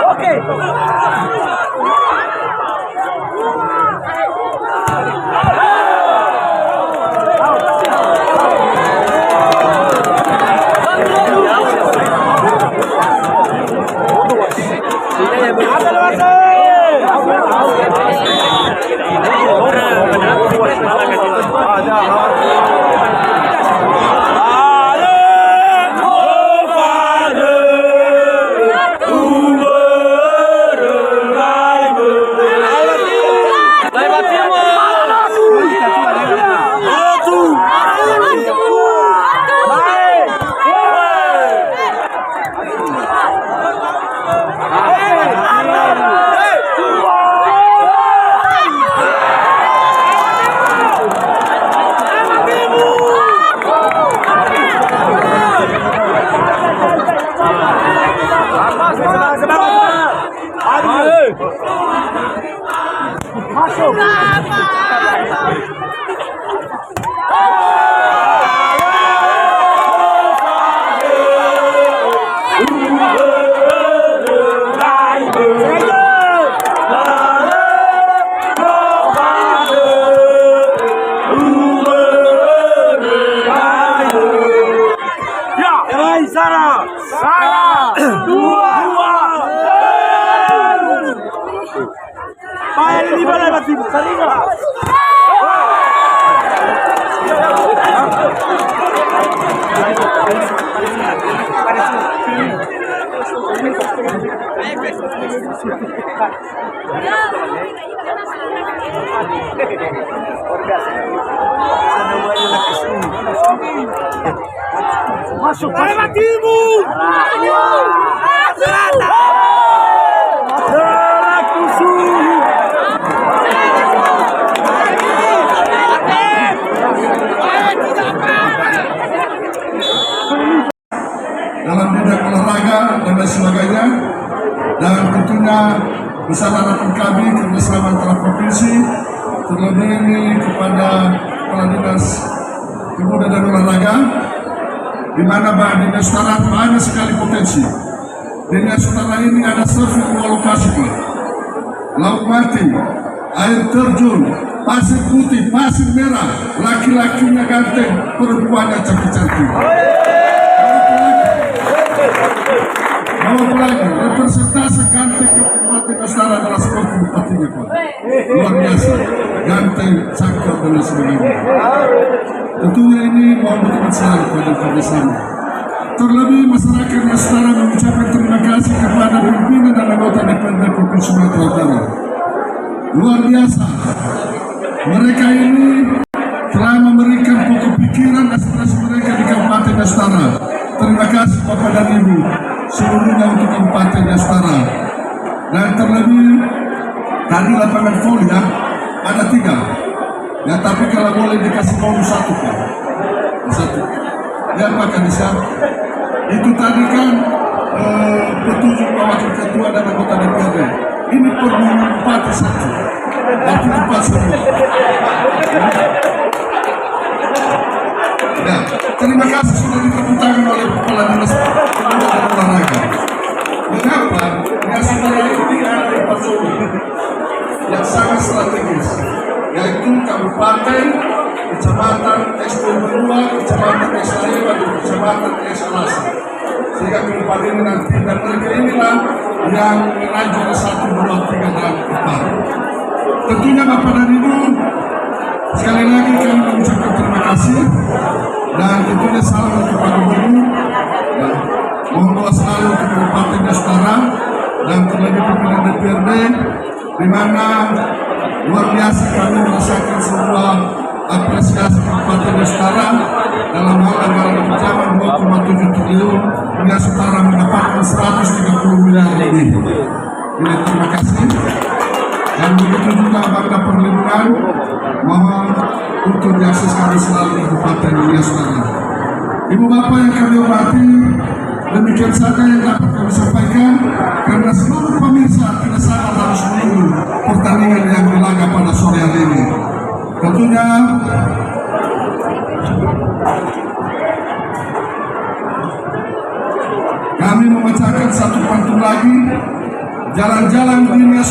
Oke. Masuk timu. Dalam bidang olahraga dan lain sebagainya, dan tentunya besar harapan kami kerjasama antara provinsi, terlebih ini kepada Kepala Dinas Pemuda dan Olahraga, di mana Dinas Utara banyak sekali potensi. Dinas Utara ini ada surfing dua lokasi, Laut Mati, air terjun, pasir putih, pasir merah, laki-lakinya ganteng, perempuannya cantik-cantik. Lagi representasi ganteng Kabupaten Astana adalah seperti bupatinya, Pak. Luar biasa, ganteng, cakep dan lain sebagainya. Tentunya ini mohon berterima kasih pada kerjasama. Terlebih masyarakat Astana mengucapkan terima kasih kepada pimpinan dan anggota DPRD Provinsi Sumatera Utara. Luar biasa, mereka ini telah memberikan pokok pikiran aspirasi mereka di Kabupaten Astana. Terima kasih Bapak dan Ibu seluruhnya untuk Kabupaten Astana. Dan terlebih tadi lapangan voli ya, ada 3 ya, tapi kalau boleh dikasih bonus 1 Pak, 1 ya Pak Kanisa. Itu tadi kan petunjuk Pak Wakil Ketua dan anggota DPRD, ini permohonan bupati 1 tapi 4 semua ya. Terima kasih sudah ditepuk tangan oleh Kepala Dinas Pemuda dan Olahraga. Mengapa? Ya sebenarnya ini ada infrastruktur yang sangat strategis, yaitu kabupaten, kecamatan S22, kecamatan S2, dan kecamatan S1. Sehingga kabupaten ini nanti, dan mereka inilah yang mengajukan 1, 2, 3 dan 4. Tentunya Bapak dan Ibu, sekali lagi kami mengucapkan terima kasih. Dan tentunya salam untuk Pak Gubernur, mohon doa selalu untuk Kabupaten Astana dan terlebih pimpinan DPRD, di mana Luar biasa kami merasakan sebuah apresiasi Kabupaten Utara dalam hal anggaran pinjaman 2,7 triliun hingga setara mendapatkan 130 miliar lebih. Ini terima kasih. Dan begitu juga Bangda Perlindungan mohon untuk diakses kami selalu di Kabupaten Utara. Ibu Bapak yang kami hormati, demikian saja yang dapat kami sampaikan karena seluruh pemirsa tidak sabar harus menunggu pertandingan yang dilaga pada sore hari ini. Tentunya kami memecahkan satu pantun lagi, jalan-jalan dunia.